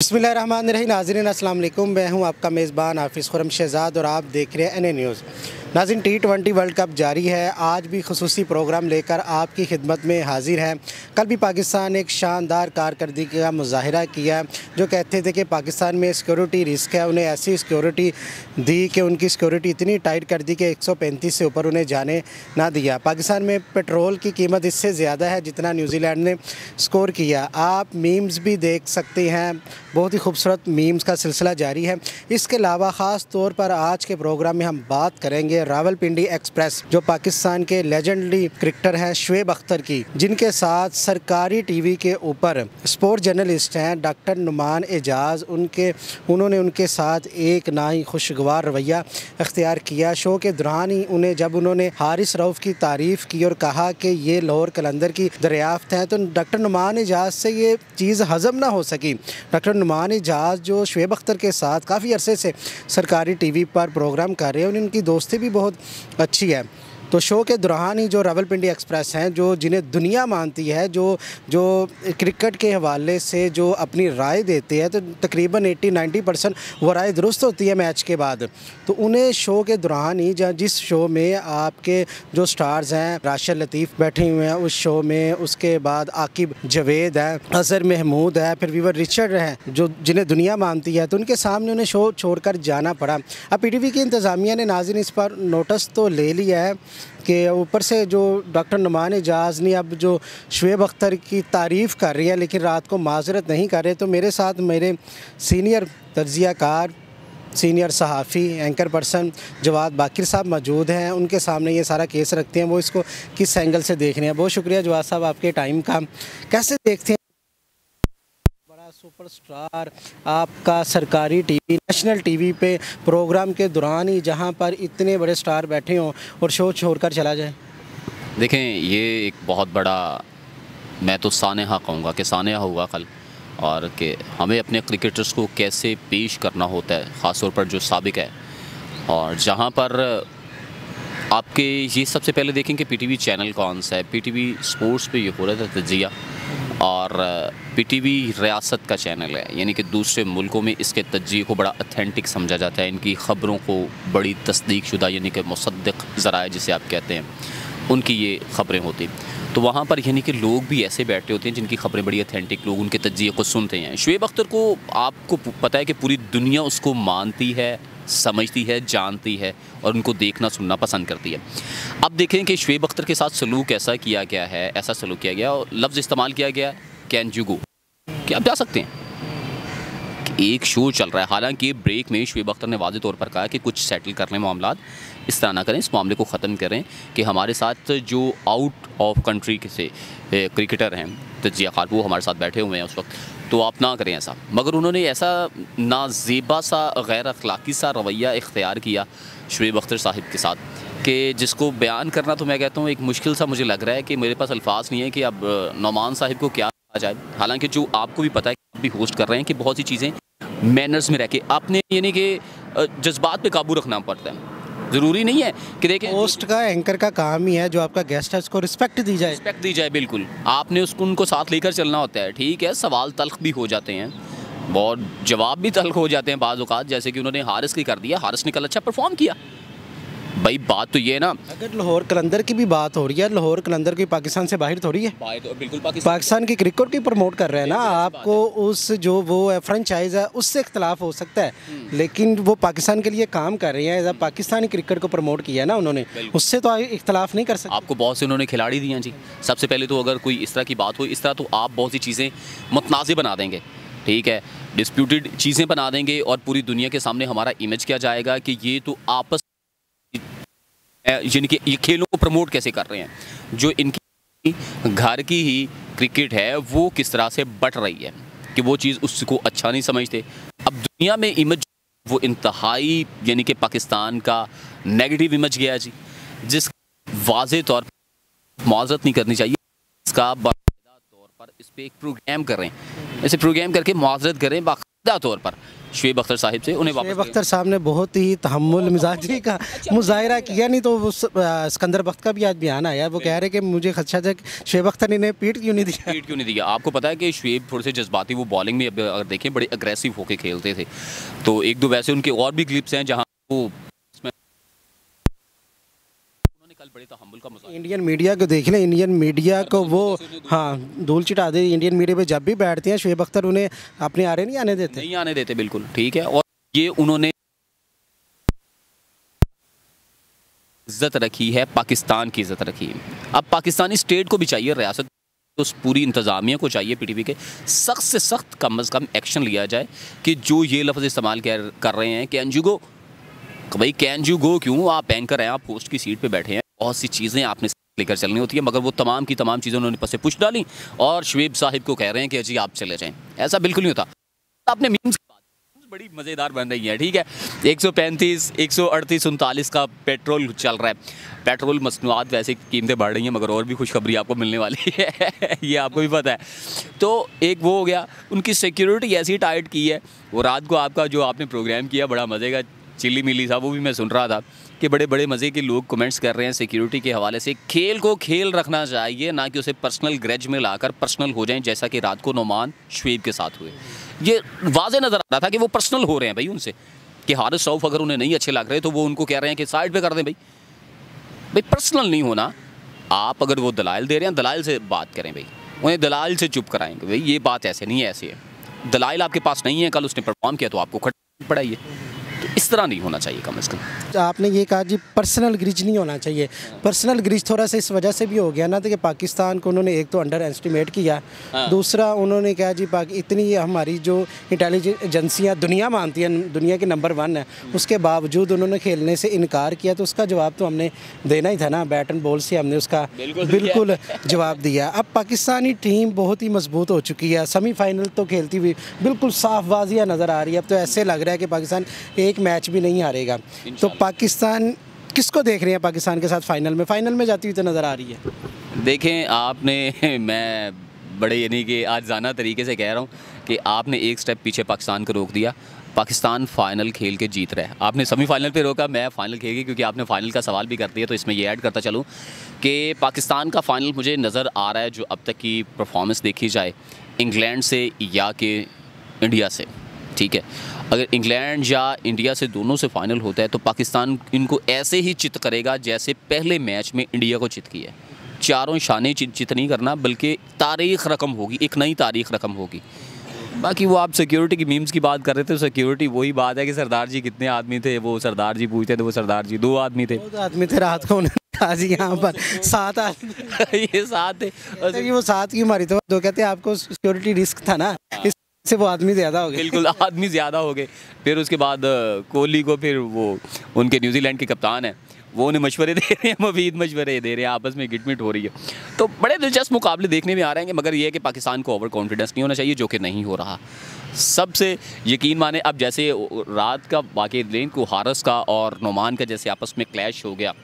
बिस्मिल्लाहिर्रहमानिर्रहीम। नाज़रीन अस्सलाम वालेकुम। मैं हूं आपका मेज़बान हाफिज़ खुरम शहज़ाद और आप देख रहे हैं एनए न्यूज़। नाज़रीन, T20 वर्ल्ड कप जारी है। आज भी खुसूसी प्रोग्राम लेकर आपकी खिदमत में हाजिर हैं। कल भी पाकिस्तान एक शानदार कारकर्दगी का मुज़ाहिरा किया, जो कहते थे कि पाकिस्तान में सिक्योरिटी रिस्क है। उन्हें ऐसी सिक्योरिटी दी कि उनकी सिक्योरिटी इतनी टाइट कर दी कि 135 से ऊपर उन्हें जाने ना दिया। पाकिस्तान में पेट्रोल की कीमत इससे ज़्यादा है जितना न्यूजीलैंड ने स्कोर किया। आप मीम्स भी देख सकते हैं, बहुत ही खूबसूरत मीम्स का सिलसिला जारी है। इसके अलावा ख़ास तौर पर आज के प्रोग्राम में हम बात करेंगे रावलपिंडी एक्सप्रेस, जो पाकिस्तान के लेजेंडरी क्रिकेटर हैं शुएब अख्तर की, जिनके साथ सरकारी टीवी के ऊपर स्पोर्ट जर्नलिस्ट हैं डॉक्टर नुमान एजाज़, उन्होंने उनके साथ एक ना ही खुशगवार रवैया अख्तियार किया। शो के दौरान ही उन्होंने हारिस रऊफ़ की तारीफ़ की और कहा कि ये लाहौर कलंदर की दरियाफ्त है, तो डॉक्टर नुमान एजाज़ से ये चीज़ हज़म ना हो सकी। डॉक्टर नुमान एजाज़ जो शुएब अख्तर के साथ काफ़ी अरसे से सरकारी टीवी पर प्रोग्राम कर रहे हैं, उनकी दोस्ती भी बहुत अच्छी है। तो शो के दौरान ही जो रावलपिंडी एक्सप्रेस हैं, जो जिन्हें दुनिया मानती है, जो क्रिकेट के हवाले से जो अपनी राय देते हैं, तो तकरीबन 80-90% वो राय दुरुस्त होती है मैच के बाद। तो उन्हें शो के दौरान ही जिस शो में आपके जो स्टार्स हैं, राशिद लतीफ़ बैठे हुए हैं उस शो में, उसके बाद आकिब जावेद है, अज़हर महमूद है, फिर वीवर रिचर्ड हैं, जो जिन्हें दुनिया मानती है, तो उनके सामने उन्हें शो छोड़कर जाना पड़ा। अब पीटीवी की इंतज़ामिया ने नाज़रीन इस पर नोटिस तो ले लिया है कि ऊपर से जो डॉक्टर नुमान एजाज़ ने अब जो शुएब अख्तर की तारीफ़ कर रही है, लेकिन रात को माज़रत नहीं कर रहे। तो मेरे साथ मेरे सीनियर तज्ज़ियाकार, सीनियर सहाफ़ी, एंकर पर्सन जवाद बाकिर साहब मौजूद हैं। उनके सामने ये सारा केस रखते हैं, वो इसको किस एंगल से देख रहे हैं। बहुत शुक्रिया जवाद साहब आपके टाइम का। कैसे देखते हैं सुपरस्टार आपका सरकारी टीवी, नेशनल टीवी पे प्रोग्राम के दौरान ही जहां पर इतने बड़े स्टार बैठे हों और शो छोड़कर चला जाए? देखें, ये एक बहुत बड़ा, मैं तो सानेहा कहूँगा कि सानेहा हुआ कल, और कि हमें अपने क्रिकेटर्स को कैसे पेश करना होता है, ख़ास तौर पर जो साबिक है। और जहाँ पर आपके ये सबसे पहले देखें कि पीटीवी चैनल कौन सा है। पीटीवी स्पोर्ट्स पे ये हो रहा था तजिया, और पीटीवी रियासत का चैनल है, यानी कि दूसरे मुल्कों में इसके तज्जिए को बड़ा ऑथेंटिक समझा जाता है। इनकी ख़बरों को बड़ी तस्दीक शुदा, यानी कि मुसद्दिक़ ज़राए जिसे आप कहते हैं, उनकी ये ख़बरें होती। तो वहाँ पर यानी कि लोग भी ऐसे बैठे होते हैं जिनकी ख़बरें बड़ी ऑथेंटिक, लोग उनके तज्जिए को सुनते हैं। शुएब अख्तर को आपको पता है कि पूरी दुनिया उसको मानती है, समझती है, जानती है, और उनको देखना सुनना पसंद करती है। अब देखें कि शुएब अख्तर के साथ सलूक ऐसा किया गया है, ऐसा सलूक किया गया, और लफ्ज़ इस्तेमाल किया गया कैन यू गो, कि आप जा सकते हैं। कि एक शो चल रहा है, हालांकि ब्रेक में शुएब अख्तर ने वाज़ेह तौर पर कहा कि कुछ सेटल कर लें मामला, इस तरह ना करें, इस मामले को ख़त्म करें कि हमारे साथ जो आउट ऑफ कंट्री के से क्रिकेटर हैं, तज्जियाकार, वो हमारे साथ बैठे हुए हैं उस वक्त, तो आप ना करें ऐसा। मगर उन्होंने ऐसा नाज़ेबा सा, गैर अखलाकी सा रवैया इख्तियार किया शुएब अख्तर साहिब के साथ, कि जिसको बयान करना तो मैं कहता हूँ एक मुश्किल सा मुझे लग रहा है, कि मेरे पास अल्फाज नहीं है कि अब नुमान साहिब को क्या कहा जाए। हालांकि जो आपको भी पता है कि आप भी होस्ट कर रहे हैं, कि बहुत सी चीज़ें मैनर्स में रह के आपने, यानी कि जज्बात पे काबू रखना पड़ता है। ज़रूरी नहीं है कि देखें, होस्ट का, एंकर का काम ही है जो आपका गेस्ट है उसको रिस्पेक्ट दी जाए। रिस्पेक्ट दी जाए, बिल्कुल। आपने उनको साथ लेकर चलना होता है। ठीक है, सवाल तल्ख भी हो जाते हैं, बहुत जवाब भी तल्ख हो जाते हैं बाज़ औक़ात, जैसे कि उन्होंने हारिस की कर दिया। हारिस ने कल अच्छा परफॉर्म किया। भाई बात तो ये है ना, अगर लाहौर कलंदर की भी बात हो रही है, लाहौर कलंदर की पाकिस्तान से बाहर थोड़ी है, तो बिल्कुल पाकिस्तान की क्रिकेट की प्रमोट कर रहे हैं ना। आपको उस जो वो है फ्रेंचाइज है उससे इख्तलाफ हो सकता है, लेकिन वो पाकिस्तान के लिए काम कर रहे हैं, जब पाकिस्तानी क्रिकेट को प्रमोट किया है ना उन्होंने, उससे तो इख्तलाफ नहीं कर सकते। आपको बहुत से उन्होंने खिलाड़ी दिए हैं जी। सबसे पहले तो अगर कोई इस तरह की बात हो, इस तरह तो आप बहुत सी चीज़ें मुतनाज़िर बना देंगे, ठीक है, डिस्प्यूटेड चीज़ें बना देंगे, और पूरी दुनिया के सामने हमारा इमेज क्या जाएगा कि ये तो आपस, यानी कि ये खेलों को प्रमोट कैसे कर रहे हैं, जो इनकी घर की ही क्रिकेट है वो किस तरह से बट रही है, कि वो चीज़ उसको अच्छा नहीं समझते। अब दुनिया में इमेज वो इंतहाई, यानी कि पाकिस्तान का नेगेटिव इमेज गया जी, जिस वाज़ेह तौर पर मुआवज़त नहीं करनी चाहिए, इसका बाकायदा तौर पर इस पर एक प्रोग्राम करें, ऐसे प्रोग्राम करके मुआवज़त करें, तौर पर शुएब अख्तर साहिब से उन्हें शुएब वापस अख्तर साहब ने बहुत ही तहम्मुल मिजाजी का मुजाहिरा किया, नहीं तो वो सिकंदर बख्त का भी आज बयान आया, वो कह रहे कि मुझे खदशा था कि शुएब अख्तर ने इन्हें पीट क्यों नहीं दिया। पीट क्यों नहीं दिया? आपको पता है कि शुएब थोड़े से जज्बाती, वो बॉलिंग में अगर देखें बड़े अग्रेसिव होकर खेलते थे, तो एक दो वैसे उनके और भी क्लिप्स हैं जहाँ वो उन्होंने कल बड़े तहम्मुल का मुजाहिरा। इंडियन मीडिया को देख लें, इंडियन मीडिया को वो हाँ धूल चिटा दे। इंडियन मीडिया पे जब भी बैठते हैं शुएब अख्तर उन्हें अपने आरे नहीं आने देते, नहीं आने देते, बिल्कुल ठीक है। और ये उन्होंने इज्जत रखी है, पाकिस्तान की इज्जत रखी है। अब पाकिस्तानी स्टेट को भी चाहिए, रियासत तो उस पूरी इंतज़ामिया को चाहिए, पीटीपी के सख्त से सख्त कम अज़ कम एक्शन लिया जाए कि जो ये लफ्ज़ इस्तेमाल कर रहे हैं कैन यू गो, भाई कैन यू गो क्यों? आप एंकर हैं, आप पोस्ट की सीट पे बैठे हैं, बहुत सी चीज़ें आपने लेकर चलनी होती है, मगर वो तमाम की तमाम चीज़ें उन्होंने पसे पुश डाली और शुएब साहिब को कह रहे हैं कि जी आप चले जाएँ। ऐसा बिल्कुल नहीं होता। आपने मीम्स की बात बड़ी मज़ेदार बन रही है, ठीक है। 135, 138, 39 का पेट्रोल चल रहा है। पेट्रोल मसनूआत वैसे कीमतें बढ़ रही हैं, मगर और भी खुशखबरी आपको मिलने वाली है ये आपको भी पता है। तो एक वो हो गया, उनकी सिक्योरिटी ऐसी टाइट की है। वो रात को आपका जो आपने प्रोग्राम किया बड़ा मज़े का, चिल्ली मिली था, वो भी मैं सुन रहा था कि बड़े बड़े मज़े के लोग कमेंट्स कर रहे हैं सिक्योरिटी के हवाले से। खेल को खेल रखना चाहिए, ना कि उसे पर्सनल ग्रज में लाकर पर्सनल हो जाएं, जैसा कि रात को नोमान शुएब के साथ हुए। ये वाज़े नज़र आ रहा था कि वो पर्सनल हो रहे हैं भाई उनसे, कि हारिस रऊफ़ अगर उन्हें नहीं अच्छे लग रहे तो वो उनको कह रहे हैं कि साइड पे कर दें। भाई पर्सनल नहीं होना। आप अगर वो दलाइल दे रहे हैं, दलाइल से बात करें भाई, उन्हें दलाइल से चुप कराएंगे भाई ये बात ऐसे नहीं है, ऐसी है। दलाइल आपके पास नहीं है, कल उसने परफॉर्म किया तो आपको खट पड़ाइए। तो इस तरह नहीं होना चाहिए कम से कम। आपने ये कहा जी पर्सनल ग्रिज नहीं होना चाहिए। पर्सनल ग्रिज थोड़ा सा इस वजह से भी हो गया ना, तो कि पाकिस्तान को उन्होंने एक तो अंडर एस्टिमेट किया, दूसरा उन्होंने कहा जी इतनी हमारी जो इंटेलिजेंस एजेंसियाँ दुनिया मानती हैं, दुनिया के नंबर 1 है, उसके बावजूद उन्होंने खेलने से इनकार किया। तो उसका जवाब तो हमने देना ही था ना, बैट एंड बॉल से हमने उसका बिल्कुल जवाब दिया। अब पाकिस्तानी टीम बहुत ही मजबूत हो चुकी है, सेमीफाइनल तो खेलती हुई बिल्कुल साफ वाजिया नज़र आ रही है। अब तो ऐसे लग रहा है कि पाकिस्तान एक मैच भी नहीं हारेगा। तो पाकिस्तान किसको देख रहे हैं पाकिस्तान के साथ फाइनल में जाती हुई तो नज़र आ रही है? देखें आपने, मैं बड़े यानी कि आज जाना तरीके से कह रहा हूँ कि आपने एक स्टेप पीछे पाकिस्तान को रोक दिया। पाकिस्तान फ़ाइनल खेल के जीत रहा है, आपने सेमीफाइनल पे रोका, मैं फ़ाइनल खेल के, क्योंकि आपने फ़ाइनल का सवाल भी कर दिया तो इसमें ये ऐड करता चलूँ कि पाकिस्तान का फ़ाइनल मुझे नज़र आ रहा है, जो अब तक की परफॉर्मेंस देखी जाए, इंग्लैंड से या कि इंडिया से, ठीक है। अगर इंग्लैंड या इंडिया से दोनों से फाइनल होता है तो पाकिस्तान इनको ऐसे ही चित करेगा जैसे पहले मैच में इंडिया को चित किया। चारों शाने चित नहीं करना, बल्कि तारीख़ रकम होगी, एक नई तारीख़ रकम होगी। बाकी वो आप सिक्योरिटी की मीम्स की बात कर रहे थे, तो सिक्योरिटी वही बात है कि सरदार जी कितने आदमी थे, वो सरदार जी पूछते थे, वो सरदार जी 2 आदमी थे। 2 आदमी थे रात को, आज यहाँ पर 7 आदमी ये 7 थे। वो 7 की मारी तो कहते हैं आपको सिक्योरिटी रिस्क था ना, से वो आदमी ज़्यादा हो गए। बिल्कुल आदमी ज़्यादा हो गए। फिर उसके बाद कोहली को, फिर वो उनके न्यूजीलैंड के कप्तान हैं, वो उन्हें मशवरे दे रहे हैं, मजीद मशवरे दे रहे हैं, आपस में गिटमिट हो रही है। तो बड़े दिलचस्प मुकाबले देखने में आ रहे हैं, मगर ये है कि पाकिस्तान को ओवर कॉन्फिडेंस नहीं होना चाहिए, जो कि नहीं हो रहा। सबसे यकीन माने, अब जैसे रात का वाक़ई लेन को हारिस का और नोमान का जैसे आपस में क्लैश हो गया,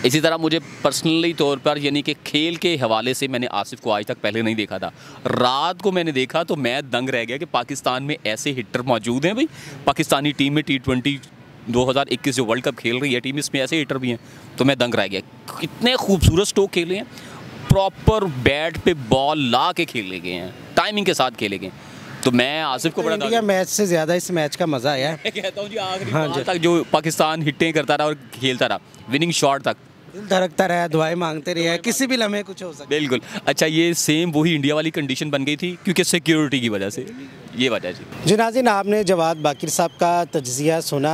इसी तरह मुझे पर्सनली तौर पर यानी कि खेल के हवाले से मैंने आसिफ को आज तक पहले नहीं देखा था। रात को मैंने देखा तो मैं दंग रह गया कि पाकिस्तान में ऐसे हिटर मौजूद हैं। भाई पाकिस्तानी टीम में T20 2021 जो वर्ल्ड कप खेल रही है टीम, इसमें ऐसे हिटर भी हैं, तो मैं दंग रह गया। कितने खूबसूरत स्ट्रोक खेले हैं, प्रॉपर बैट पे बॉल ला के खेले गए हैं, टाइमिंग के साथ खेले गए। तो मैं आसिफ को बड़ा इंडिया मैच से ज़्यादा इस मैच का मज़ा आया है। मैं कहता हूँ जी आखिरी बॉल तक जो पाकिस्तान हिटें करता रहा और खेलता रहा, विनिंग शॉट तक दिल धड़कता रहा, दुआएं मांगते रहे, किसी भी लम्हे कुछ हो सकता है। बिल्कुल। अच्छा, ये सेम वही इंडिया वाली कंडीशन बन गई थी क्योंकि सिक्योरिटी की वजह से, ये वजह जी। नाज़रीन, आपने जवाद बाकिर साहब का तज्ज़िया सुना।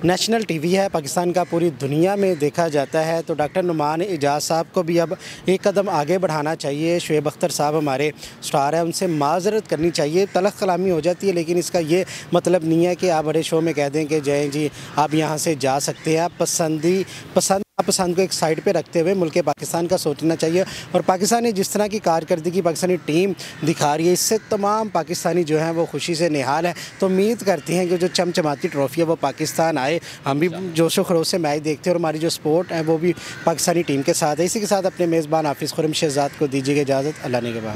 नेशनल टीवी है पाकिस्तान का, पूरी दुनिया में देखा जाता है। तो डॉक्टर नुमान एजाज साहब को भी अब एक कदम आगे बढ़ाना चाहिए। शुएब अख्तर साहब हमारे स्टार हैं, उनसे माजरत करनी चाहिए। तलख कलामी हो जाती है, लेकिन इसका ये मतलब नहीं है कि आप बड़े शो में कह दें कि जय जी आप यहाँ से जा सकते हैं। पसंद को एक साइड पे रखते हुए मुल्क पाकिस्तान का सोचना चाहिए। और पाकिस्तान ने जिस तरह की कारकर्दगी पाकिस्तानी टीम दिखा रही है, इससे तमाम पाकिस्तानी जो हैं वो खुशी से निहाल है। तो उम्मीद करते हैं कि जो चमचमाती ट्रॉफी है वो पाकिस्तान आए, हम भी जोशो खरोश से मैच देखते हैं और हमारी जो स्पोर्ट है वो भी पाकिस्तानी टीम के साथ है। इसी के साथ अपने मेज़बान हाफिज़ खुरम शहजाद को दीजिएगा इजाज़त। अल्लाह ने के बाद।